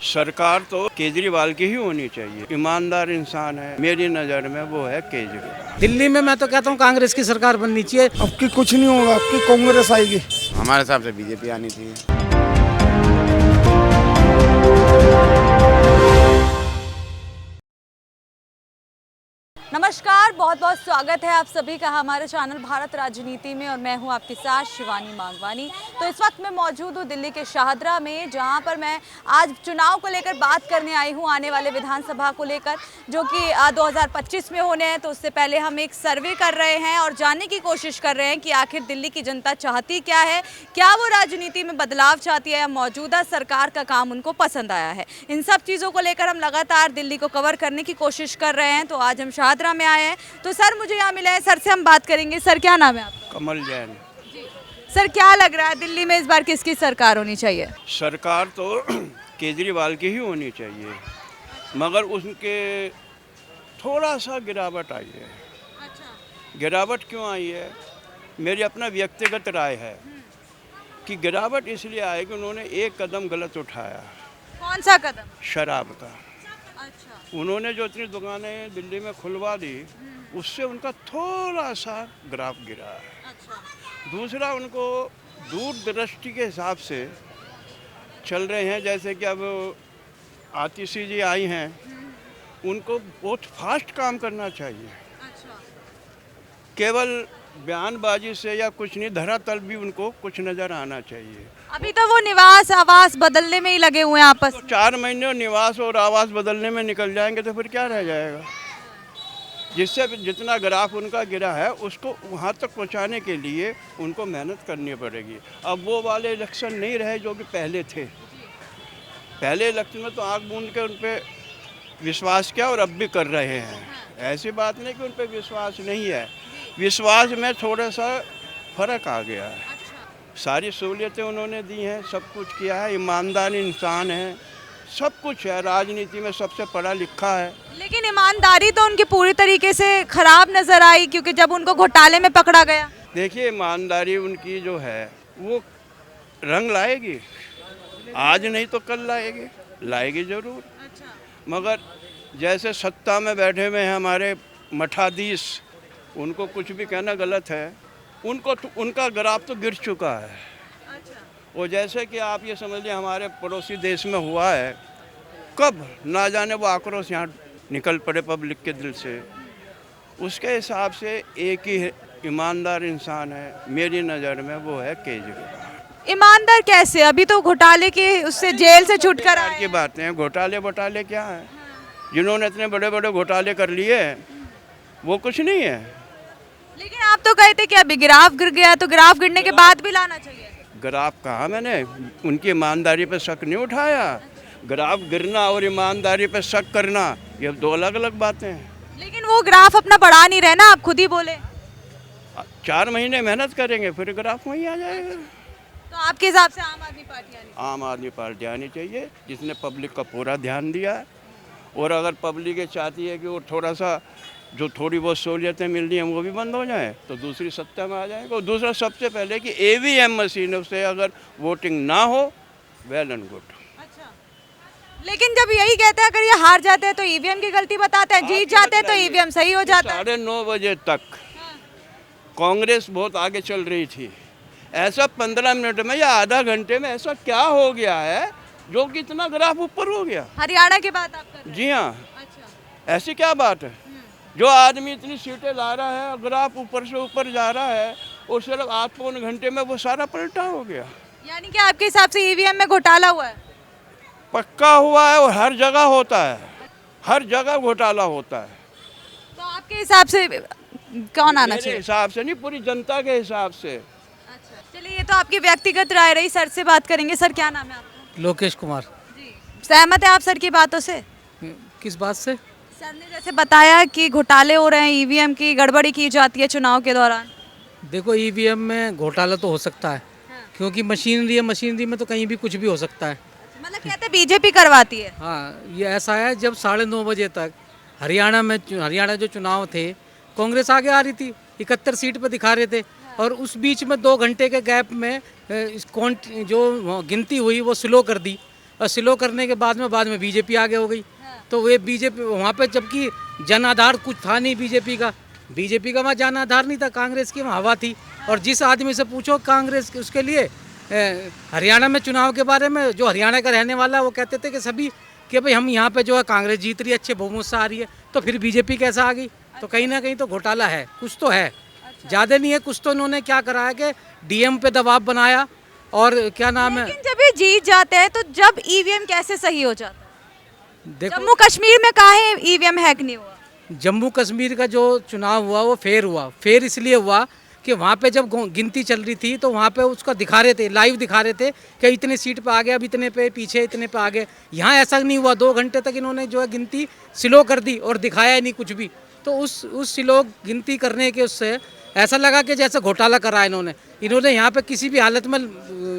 सरकार तो केजरीवाल की ही होनी चाहिए। ईमानदार इंसान है, मेरी नज़र में वो है केजरीवाल। दिल्ली में मैं तो कहता हूँ कांग्रेस की सरकार बननी चाहिए। अब की कुछ नहीं होगा, अब की कांग्रेस आएगी। हमारे हिसाब से बीजेपी आनी चाहिए। नमस्कार, बहुत बहुत स्वागत है आप सभी का हमारे चैनल भारत राजनीति में और मैं हूं आपके साथ शिवानी मांगवानी। तो इस वक्त मैं मौजूद हूं दिल्ली के शाहदरा में, जहां पर मैं आज चुनाव को लेकर बात करने आई हूं, आने वाले विधानसभा को लेकर, जो कि 2025 में होने हैं। तो उससे पहले हम एक सर्वे कर रहे हैं और जानने की कोशिश कर रहे हैं कि आखिर दिल्ली की जनता चाहती क्या है, क्या वो राजनीति में बदलाव चाहती है या मौजूदा सरकार का काम उनको पसंद आया है। इन सब चीज़ों को लेकर हम लगातार दिल्ली को कवर करने की कोशिश कर रहे हैं। तो आज हम शाहदरा में आए हैं, तो सर मुझे यहाँ मिला है, सर से हम बात करेंगे। सर क्या नाम है आपका? कमल जैन। सर क्या लग रहा है दिल्ली में इस बार किसकी सरकार होनी चाहिए? सरकार तो केजरीवाल की ही होनी चाहिए, मगर उसके थोड़ा सा गिरावट आई है। गिरावट क्यों आई है? मेरी अपना व्यक्तिगत राय है कि गिरावट इसलिए आई कि उन्होंने एक कदम गलत उठाया। कौन सा कदम? शराब का। अच्छा। उन्होंने जो इतनी दुकानें दिल्ली में खुलवा दी, उससे उनका थोड़ा सा ग्राफ गिरा है। अच्छा। दूसरा, उनको दूरदृष्टि के हिसाब से चल रहे हैं। जैसे कि अब आतिशी जी आई हैं, उनको बहुत फास्ट काम करना चाहिए। अच्छा। केवल बयानबाजी से या कुछ नहीं, धरातल भी उनको कुछ नज़र आना चाहिए। अभी तो वो निवास आवास बदलने में ही लगे हुए हैं आपस में। 4 महीने निवास और आवास बदलने में निकल जाएंगे तो फिर क्या रह जाएगा? जिससे जितना ग्राफ उनका गिरा है उसको वहाँ तक पहुँचाने के लिए उनको मेहनत करनी पड़ेगी। अब वो वाले इलेक्शन नहीं रहे जो कि पहले थे। पहले इलेक्शन में तो आँख मूंद के उन पर विश्वास किया और अब भी कर रहे हैं। ऐसी बात नहीं कि उन पर विश्वास नहीं है, विश्वास में थोड़ा सा फर्क आ गया है। सारी सहूलियतें उन्होंने दी हैं, सब कुछ किया है, ईमानदार इंसान है, सब कुछ है, राजनीति में सबसे पढ़ा लिखा है। लेकिन ईमानदारी तो उनकी पूरी तरीके से खराब नजर आई, क्योंकि जब उनको घोटाले में पकड़ा गया। देखिए, ईमानदारी उनकी जो है वो रंग लाएगी, आज नहीं तो कल लाएगी ज़रूर। अच्छा। मगर जैसे सत्ता में बैठे हुए हैं हमारे मठाधीश, उनको कुछ भी कहना गलत है। उनको तो उनका ग्राफ तो गिर चुका है। और जैसे कि आप ये समझ लीजिए हमारे पड़ोसी देश में हुआ है, कब ना जाने वो आक्रोश यहाँ निकल पड़े पब्लिक के दिल से। उसके हिसाब से एक ही ईमानदार इंसान है मेरी नज़र में, वो है केजरीवाल। ईमानदार कैसे? अभी तो घोटाले के उससे जेल से छूटकर आए की बातें हैं। घोटाले क्या है? जिन्होंने इतने बड़े बड़े घोटाले कर लिए वो कुछ नहीं है। लेकिन आप तो कहते कि अभी ग्राफ गिर गया, तो ग्राफ गिरने के बाद भी लाना चाहिए। ग्राफ कहा मैंने, उनकी ईमानदारी पे शक नहीं उठाया। ग्राफ गिरना और ईमानदारी पे शक करना ये दो अलग अलग बातें हैं। लेकिन वो ग्राफ अपना बढ़ा नहीं रहे ना, आप खुद ही बोले। 4 महीने मेहनत करेंगे फिर ग्राफ वहीं आ जाएगा। तो आपके हिसाब से आम आदमी पार्टी आनी चाहिए, जिसने पब्लिक का पूरा ध्यान दिया है। और अगर पब्लिक ये चाहती है कि वो थोड़ा सा जो थोड़ी बहुत सहूलियतें मिल रही हैं वो भी बंद हो जाए, तो दूसरी सत्ता में आ जाएगा। और दूसरा, सबसे पहले कि EVM मशीनों से अगर वोटिंग ना हो, वेल एंड गुड। अच्छा। लेकिन जब यही कहते हैं अगर ये हार जाते हैं तो EVM की गलती बताते हैं, जीत जाते हैं तो EVM सही हो जाता है। 9:30 बजे तक कांग्रेस बहुत आगे चल रही थी। ऐसा 15 मिनट में या आधा घंटे में ऐसा क्या हो गया है जो कि इतना ग्राफ ऊपर हो गया? हरियाणा की बात आप कर रहे हैं? जी हाँ। अच्छा। ऐसी क्या बात है? जो आदमी इतनी सीटें ला रहा है, ग्राफ ऊपर से ऊपर जा रहा है, और सिर्फ 8-9 घंटे में वो सारा पलटा हो गया। यानी कि आपके हिसाब से EVM में घोटाला हुआ है? पक्का हुआ है, और हर जगह होता है, हर जगह घोटाला होता है। तो आपके हिसाब से कौन आना मेरे चाहिए? हिसाब से नहीं, पूरी जनता के हिसाब से। अच्छा, चलिए, ये तो आपकी व्यक्तिगत राय रही। सर से बात करेंगे। सर क्या नाम है आपका? लोकेश कुमार। जी। सहमत है आप सर की बातों से? किस बात से? सर ने जैसे बताया कि घोटाले हो रहे हैं, EVM की गड़बड़ी की जाती है चुनाव के दौरान। देखो, EVM में घोटाला तो हो सकता है। हाँ। क्योंकि मशीनरी में तो कहीं भी कुछ भी हो सकता है। मतलब कहते हैं बीजेपी करवाती है। हाँ, ये ऐसा है, जब 9:30 बजे तक हरियाणा जो चुनाव थे, कांग्रेस आगे आ रही थी, 71 सीट पर दिखा रहे थे। और उस बीच में 2 घंटे के गैप में जो गिनती हुई वो स्लो कर दी। और स्लो करने के बाद में बीजेपी आगे हो गई। तो वे बीजेपी वहाँ पे, जबकि जन आधार कुछ था नहीं बीजेपी का वहाँ जन आधार नहीं था, कांग्रेस की वहाँ हवा थी। और जिस आदमी से पूछो कांग्रेस उसके लिए हरियाणा में चुनाव के बारे में, जो हरियाणा का रहने वाला, वो कहते थे कि सभी कि भाई हम यहाँ पे जो है कांग्रेस जीत रही है, अच्छे बहुमत से आ रही है, तो फिर बीजेपी कैसा आ गई? तो कहीं ना कहीं तो घोटाला है, कुछ तो है, ज़्यादा नहीं है, कुछ तो इन्होंने क्या करा है कि डीएम पे दबाव बनाया और क्या नाम है। लेकिन जब ये जीत जाते हैं तो जब ईवीएम कैसे सही हो जाता है? देखो जम्मू कश्मीर में काहे ईवीएम हैक नहीं हुआ? जम्मू कश्मीर का जो चुनाव हुआ वो फेयर हुआ। फेयर इसलिए हुआ कि वहाँ पे जब गिनती चल रही थी तो वहाँ पे उसका दिखा रहे थे, लाइव दिखा रहे थे कि इतने सीट पे आ गए, अब इतने पे पीछे, इतने पे आ गए। यहाँ ऐसा नहीं हुआ, 2 घंटे तक इन्होंने जो है गिनती स्लो कर दी और दिखाया ही नहीं कुछ भी। तो उस स्लो गिनती करने के उससे ऐसा लगा कि जैसे घोटाला करा इन्होंने यहाँ पे किसी भी हालत में,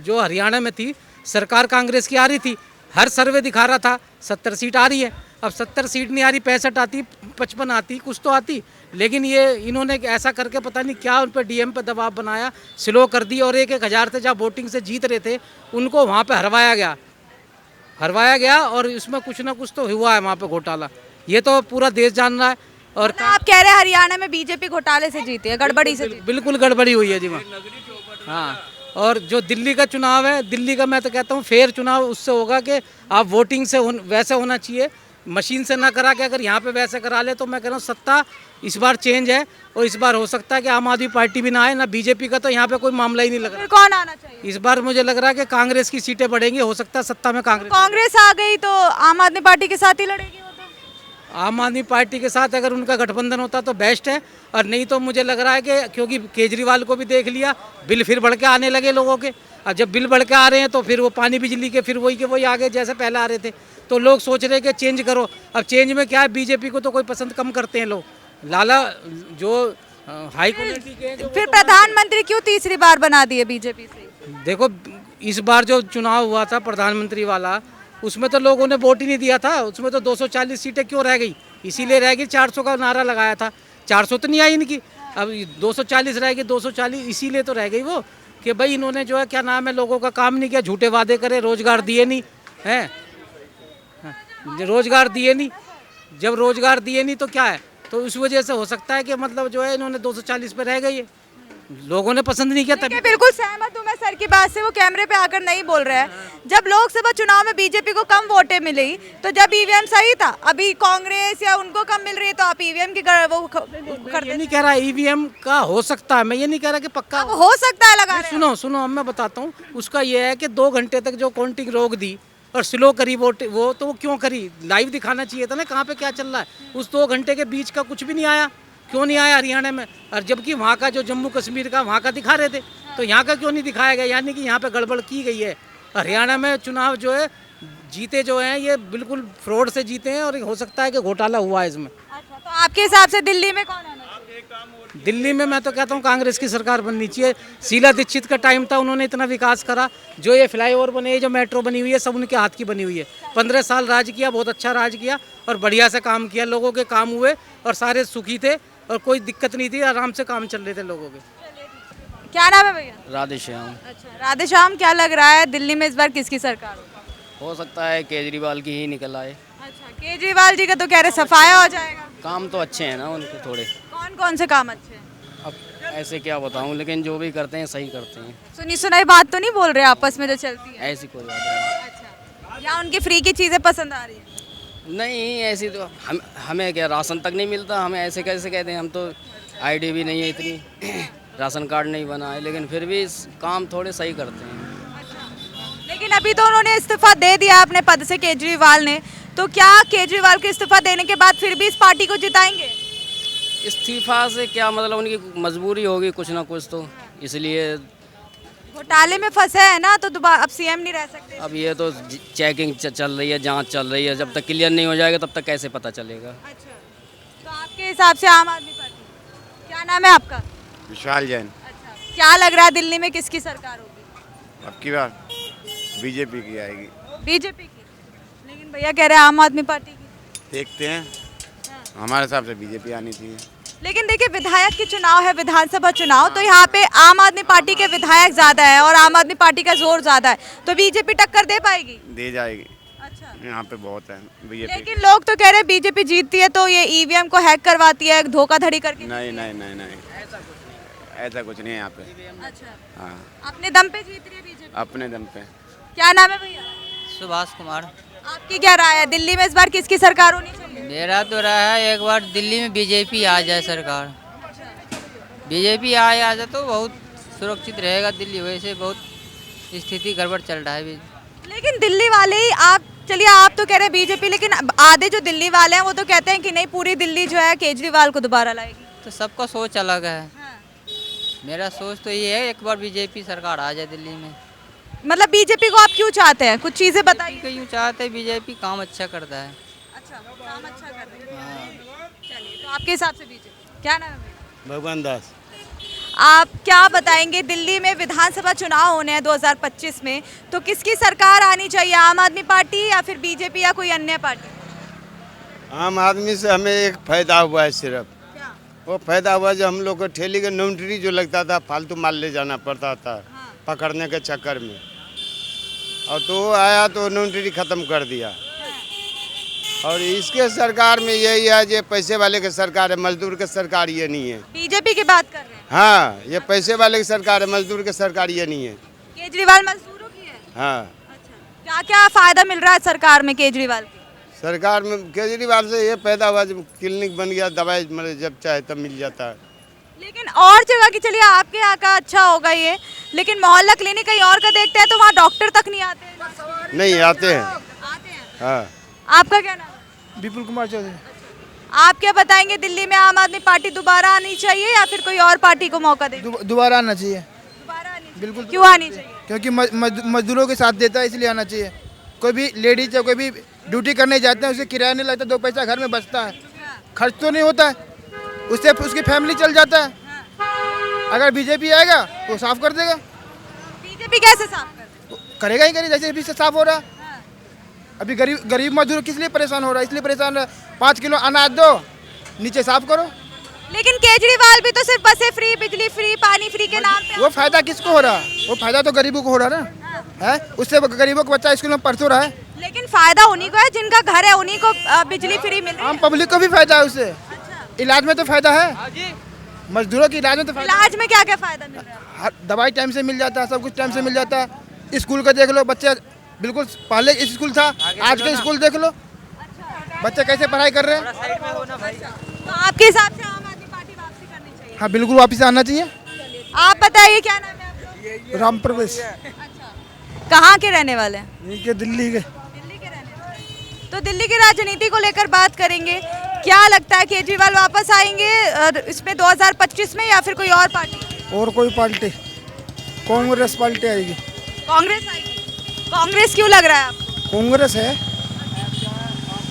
जो हरियाणा में थी सरकार कांग्रेस की आ रही थी, हर सर्वे दिखा रहा था 70 सीट आ रही है। अब 70 सीट नहीं आ रही, 65 आती, 55 आती, कुछ तो आती, लेकिन ये इन्होंने ऐसा करके पता नहीं क्या उन पर डीएम पे दबाव बनाया, स्लो कर दी और 1-1 हज़ार से जहाँ वोटिंग से जीत रहे थे उनको वहाँ पे हरवाया गया और इसमें कुछ ना कुछ तो हुआ है वहाँ पे घोटाला। ये तो पूरा देश जान रहा है। और मतलब आप कह रहे हैं हरियाणा में बीजेपी घोटाले से जीती है, गड़बड़ी से जीती बिल्कुल गड़बड़ी हुई है जी वहाँ। हाँ, और जो दिल्ली का चुनाव है, दिल्ली का मैं तो कहता हूँ फेयर चुनाव उससे होगा कि आप वोटिंग से वैसे होना चाहिए, मशीन से ना करा के अगर यहाँ पे वैसे करा ले तो मैं कह रहा हूँ सत्ता इस बार चेंज है और इस बार हो सकता है कि आम आदमी पार्टी भी ना आए, ना बीजेपी का, तो यहाँ पे कोई मामला ही नहीं लग फिर रहा। कौन आना चाहिए? इस बार मुझे लग रहा है कि कांग्रेस की सीटें बढ़ेंगी, हो सकता है सत्ता में कांग्रेस आ गई तो आम आदमी पार्टी के साथ ही लड़ेगी वो तो। आम आदमी पार्टी के साथ अगर उनका गठबंधन होता तो बेस्ट है, और नहीं तो मुझे लग रहा है कि क्योंकि केजरीवाल को भी देख लिया, बिल फिर बढ़ के आने लगे लोगों के, और जब बिल बढ़ के आ रहे हैं तो फिर वो पानी बिजली के फिर वही के वही आ गए जैसे पहले आ रहे थे। तो लोग सोच रहे हैं कि चेंज करो। अब चेंज में क्या है, बीजेपी को तो कोई पसंद कम करते हैं लोग, लाला जो हाई क्वालिटी के हैं, फिर प्रधानमंत्री क्यों तीसरी बार बना दिए बीजेपी से? देखो इस बार जो चुनाव हुआ था प्रधानमंत्री वाला, उसमें तो लोगों ने वोट ही नहीं दिया था, उसमें तो 240 सीटें क्यों रह गई? इसीलिए रह गई, 400 का नारा लगाया था, 400 तो नहीं आई इनकी, अब 240 रह गई, 240 इसीलिए तो रह गई वो कि भाई इन्होंने जो है क्या नाम है लोगों का काम नहीं किया, झूठे वादे करे, रोजगार दिए नहीं हैं, रोजगार दिए नहीं, जब रोजगार दिए नहीं तो क्या है, तो उस वजह से हो सकता है कि मतलब जो है इन्होंने 240 पे रह गई है, लोगों ने पसंद नहीं किया तभी। बिल्कुल सहमत हूँ मैं सर की बात से, वो कैमरे पे आकर नहीं बोल रहे हैं। जब लोकसभा चुनाव में बीजेपी को कम वोटें मिली तो जब ईवीएम सही था, अभी कांग्रेस या उनको कम मिल रही है तो आप ईवीएम की ये नहीं कह रहा ईवीएम का हो सकता है, मैं ये नहीं कह रहा कि पक्का हो सकता है लगा रहे हैं। सुनो अब मैं बताता हूँ, उसका ये है कि 2 घंटे तक जो काउंटिंग रोक दी और स्लो करी वो तो वो क्यों करी? लाइव दिखाना चाहिए था ना कहाँ पे क्या चल रहा है। उस 2 घंटे के बीच का कुछ भी नहीं आया, क्यों नहीं आया हरियाणा में? और जबकि वहाँ का जो जम्मू कश्मीर का वहाँ का दिखा रहे थे, तो यहाँ का क्यों नहीं दिखाया गया? यानी कि यहाँ पे गड़बड़ की गई है। हरियाणा में चुनाव जो है जीते जो हैं ये बिल्कुल फ्रॉड से जीते हैं और हो सकता है कि घोटाला हुआ है इसमें। अच्छा, तो आपके हिसाब से दिल्ली में कौन आना चाहिए? दिल्ली में मैं तो कहता हूँ कांग्रेस की सरकार बननी चाहिए। शीला दीक्षित का टाइम था, उन्होंने इतना विकास करा, जो ये फ्लाईओवर बने, जो मेट्रो बनी हुई है, सब उनके हाथ की बनी हुई है। 15 साल राज किया, बहुत अच्छा राज किया और बढ़िया से काम किया, लोगों के काम हुए और सारे सुखी थे और कोई दिक्कत नहीं थी, आराम से काम चल रहे थे लोगों के। क्या नाम है भैया? राधे श्याम। अच्छा, राधे श्याम, क्या लग रहा है दिल्ली में इस बार किसकी सरकार होगी? हो सकता है केजरीवाल की ही निकल आए। अच्छा, केजरीवाल जी का तो कह रहे सफाया हो जाएगा। काम तो अच्छे हैं ना उनके थोड़े। कौन कौन से काम अच्छे हैं? अब ऐसे क्या बताऊं, लेकिन जो भी करते हैं सही करते हैं। सुनी सुनाई बात तो नहीं बोल रहे आपस में जो चलती है? ऐसी कोई बात नहीं। अच्छा, या उनकी फ्री की चीजें पसंद आ रही है? नहीं ऐसी तो हमें क्या राशन तक नहीं मिलता, हमें ऐसे कैसे कहते हैं? हम तो आईडी भी नहीं है इतनी, राशन कार्ड नहीं बना है, लेकिन फिर भी काम थोड़े सही करते हैं। लेकिन अभी तो उन्होंने इस्तीफा दे दिया अपने पद से, केजरीवाल ने, तो क्या केजरीवाल के इस्तीफा देने के बाद फिर भी इस पार्टी को जिताएंगे? इस्तीफा से क्या मतलब, उनकी मजबूरी होगी कुछ ना कुछ तो, इसलिए घोटाले में फंसे हैं ना, तो दोबारा अब सीएम नहीं रह सकते। अब ये तो चेकिंग चल रही है, जांच चल रही है, जब तक क्लियर नहीं हो जाएगा तब तक कैसे पता चलेगा। अच्छा, तो आपके हिसाब से आम आदमी पार्टी, क्या नाम है आपका? विशाल जैन। अच्छा, क्या लग रहा है दिल्ली में किसकी सरकार होगी? अब की बार बीजेपी की आएगी। बीजेपी की, लेकिन भैया कह रहे हैं आम आदमी पार्टी की। देखते हैं, हमारे हिसाब से बीजेपी आनी चाहिए। लेकिन देखिए विधायक के चुनाव है, विधानसभा चुनाव, तो यहाँ पे आम आदमी पार्टी के विधायक ज्यादा है और आम आदमी पार्टी का जोर ज्यादा है, तो बीजेपी टक्कर दे पाएगी? दे जाएगी। अच्छा, यहाँ पे बहुत है बीजेपी। लेकिन लोग तो कह रहे हैं बीजेपी जीतती है तो ये ईवीएम को हैक करवाती है, धोखाधड़ी करके। नहीं नहीं नहीं नहीं, ऐसा कुछ नहीं है यहाँ पे। अच्छा, हाँ, अपने दम पे जीत रही है बीजेपी? अपने दम पे। क्या नाम है भैया? सुभाष कुमार। आपकी क्या राय है, दिल्ली में इस बार किसकी सरकार होनी चाहिए? मेरा तो राय है एक बार दिल्ली में बीजेपी आ जाए सरकार। बीजेपी आ जाए तो बहुत सुरक्षित रहेगा दिल्ली, वैसे बहुत स्थिति गड़बड़ चल रहा है अभी। लेकिन दिल्ली वाले ही, आप चलिए आप तो कह रहे हैं बीजेपी, लेकिन आधे जो दिल्ली वाले हैं वो तो कहते हैं कि नहीं पूरी दिल्ली जो है केजरीवाल को दोबारा लाएगी। तो सबका सोच अलग है। मेरा सोच तो ये है एक बार बीजेपी सरकार आ जाए दिल्ली में। मतलब बीजेपी को आप क्यों चाहते हैं, कुछ चीजें बताइए। क्यों चाहते हैं, बीजेपी काम अच्छा करता है। अच्छा, काम अच्छा कर रही है। चलिए, तो आपके हिसाब से बीजेपी, क्या नाम है भैया? भगवान दास। आप क्या बताएंगे, दिल्ली में विधानसभा चुनाव होने हैं 2025 में, तो किसकी सरकार आनी चाहिए, आम आदमी पार्टी या फिर बीजेपी या कोई अन्य पार्टी? आम आदमी से हमें एक फायदा हुआ है सिर्फ, क्या? वो फायदा हुआ जो हम लोग को ठेली का नोटरी जो लगता था, फालतू माल ले जाना पड़ता था पकड़ने के चक्कर में, और तो वो आया तो नोटरी ख़त्म कर दिया। और इसके सरकार में यही है, ये पैसे वाले की सरकार है, मजदूर की सरकार ये नहीं है। बीजेपी की बात कर रहे हैं? हाँ, ये पैसे वाले की सरकार है, मजदूर की सरकार ये नहीं है। केजरीवाल मजदूरों की है? हाँ, अच्छा, क्या क्या फायदा मिल रहा है सरकार में केजरीवाल की? सरकार में केजरीवाल से ये पैदा हुआ, जब क्लिनिक बन गया, दवाई मतलब जब चाहे तब मिल जाता है। लेकिन और जगह की, चलिए आपके यहाँ का अच्छा होगा ये, लेकिन मोहल्ला क्लिनिक कहीं और का देखते हैं तो वहाँ डॉक्टर तक नहीं आते हैं। नहीं आते हैं। आते हैं। हाँ, आपका क्या नाम है? विपुल कुमार चौधरी। आप क्या बताएंगे, दिल्ली में आम आदमी पार्टी दोबारा आनी चाहिए या फिर कोई और पार्टी को मौका दे? दोबारा आना चाहिए, दोबारा आनी चाहिए। बिल्कुल। क्यों आनी चाहिए? क्योंकि मजदूरों के साथ देता है, इसलिए आना चाहिए। कोई भी लेडीज या कोई भी ड्यूटी करने जाते हैं, उसे किराया नहीं लगता, 2 पैसा घर में बचता है, खर्च तो नहीं होता है, उससे उसकी फैमिली चल जाता है। अगर बीजेपी आएगा तो साफ कर देगा। बीजेपी कैसे साफ कर? करेगा ही करेगा, जैसे अभी से साफ हो रहा है। अभी गरीब मजदूर किस लिए परेशान हो रहा है, इसलिए परेशान है। 5 किलो अनाज दो, नीचे साफ करो। लेकिन केजरीवाल भी तो सिर्फ बसें फ्री, बिजली फ्री, पानी फ्री के नाम पे। वो फायदा किसको हो रहा है? वो फायदा तो गरीबों को हो रहा है ना, है। उससे गरीबों को बच्चा स्कूल में पढ़ तो रहा है। लेकिन फायदा उन्हीं को है जिनका घर है, उन्हीं को बिजली फ्री मिल रही आम है। पब्लिक को भी फायदा है उससे। इलाज में तो फायदा है, मजदूरों की इलाज में तो फायदा है। इलाज में क्या क्या फायदा मिल रहा है? हर दवाई टाइम से मिल जाता है, सब कुछ टाइम से मिल जाता है। स्कूल का देख लो, बच्चे बिल्कुल पहले स्कूल था, आज के स्कूल देख लो, बच्चे कैसे पढ़ाई कर रहे हैं। तो आपके हिसाब से आम आदमी पार्टी वापसी करनी चाहिए? हाँ, बिल्कुल वापस आना चाहिए। आप बताइए, क्या नाम है आपका? राम प्रवेश। कहाँ के रहने वाले हैं? दिल्ली के दिल्ली के रहने वाले। तो दिल्ली की राजनीति को लेकर बात करेंगे, क्या लगता है केजरीवाल वापस आएंगे इसमें 2025 में या फिर कोई और पार्टी? और कोई पार्टी, कांग्रेस पार्टी आएगी। कांग्रेस आएगी? कांग्रेस क्यों लग रहा है आपको? कांग्रेस है,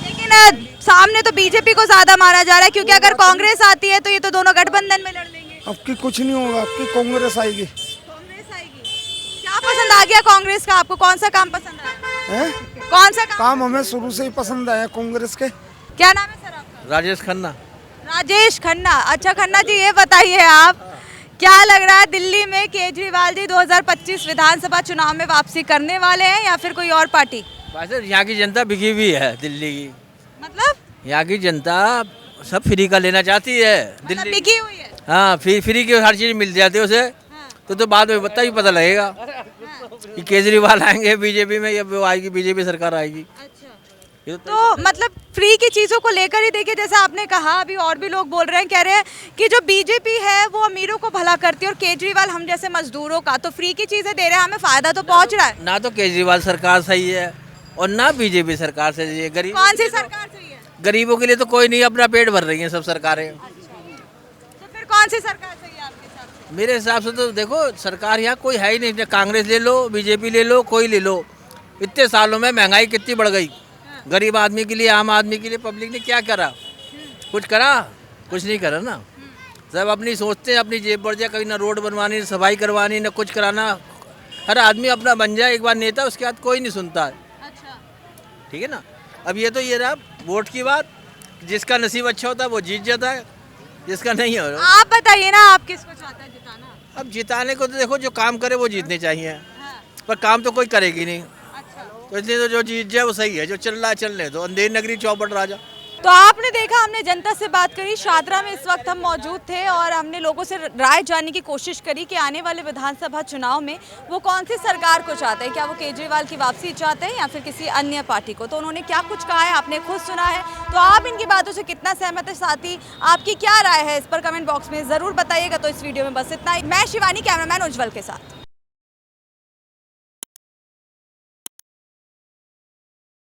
लेकिन सामने तो बीजेपी को ज्यादा माना जा रहा है, क्योंकि अगर कांग्रेस आती है तो ये तो दोनों गठबंधन में लड़ लेंगे। अब की कुछ नहीं होगा, अब की कांग्रेस आएगी। कांग्रेस आएगी। क्या पसंद आ गया कांग्रेस का आपको, कौन सा काम पसंद आया? है कौन सा काम? काम हमें शुरू से ही पसंद आया कांग्रेस के। क्या नाम है सर आपका? राजेश खन्ना। राजेश खन्ना। अच्छा खन्ना जी, ये बताइए आप, क्या लग रहा है दिल्ली में केजरीवाल जी 2025 विधानसभा चुनाव में वापसी करने वाले हैं या फिर कोई और पार्टी? वैसे यहाँ की जनता बिकी हुई है दिल्ली की। मतलब यहाँ की जनता सब फ्री का लेना चाहती है मतलब बिकी हुई है। हाँ, फ्री की हर चीज़ मिल जाती है उसे। तो बाद में ही पता लगेगा कि केजरीवाल आएंगे बीजेपी में या वो आएगी बीजेपी सरकार आएगी। ये तो मतलब फ्री की चीज़ों को लेकर ही देखिए, जैसा आपने कहा, अभी और भी लोग बोल रहे हैं, कह रहे हैं कि जो बीजेपी है वो अमीरों को भला करती है और केजरीवाल हम जैसे मजदूरों का, तो फ्री की चीज़ें दे रहे हैं, हमें फ़ायदा तो पहुंच रहा है। ना तो केजरीवाल सरकार सही है और ना बीजेपी सरकार सही है। गरीब कौन सी सरकार सही है? गरीबों के लिए तो कोई नहीं, अपना पेट भर रही है सब सरकारें। तो फिर कौन सी सरकार सही है आपके हिसाब से? मेरे हिसाब से तो देखो, सरकार यहाँ कोई है ही नहीं। कांग्रेस ले लो, बीजेपी ले लो, कोई ले लो, इतने सालों में महंगाई कितनी बढ़ गई। गरीब आदमी के लिए, आम आदमी के लिए पब्लिक ने क्या करा? कुछ करा? कुछ नहीं करा ना। सब अपनी सोचते हैं, अपनी जेब बढ़ जाए, कहीं ना रोड बनवानी, ना सफाई करवानी, ना कुछ कराना। हर आदमी अपना बन जाए एक बार नेता, उसके बाद कोई नहीं सुनता है। अच्छा, ठीक है ना। अब ये तो ये रहा वोट की बात, जिसका नसीब अच्छा होता है वो जीत जाता है। जिसका नहीं हो रहा। आप बताइए ना, आप किसको चाहते हैं जिताना? अब जिताने को तो देखो जो काम करे वो जीतने चाहिए, हाँ, पर काम तो कोई करेगी नहीं, अच्छा। तो इसलिए तो जो जीत जाए वो सही है, जो चल रहा है चलने दो। अंधेरी नगरी चौपट राजा। तो आपने देखा, हमने जनता से बात करी। शाहदरा में इस वक्त हम मौजूद थे और हमने लोगों से राय जानने की कोशिश करी कि आने वाले विधानसभा चुनाव में वो कौन सी सरकार को चाहते हैं। क्या वो केजरीवाल की वापसी चाहते हैं या फिर किसी अन्य पार्टी को? तो उन्होंने क्या कुछ कहा है आपने खुद सुना है। तो आप इनकी बातों से कितना सहमत है, साथ ही आपकी क्या राय है, इस पर कमेंट बॉक्स में ज़रूर बताइएगा। तो इस वीडियो में बस इतना ही। मैं शिवानी, कैमरामैन उज्जवल के साथ।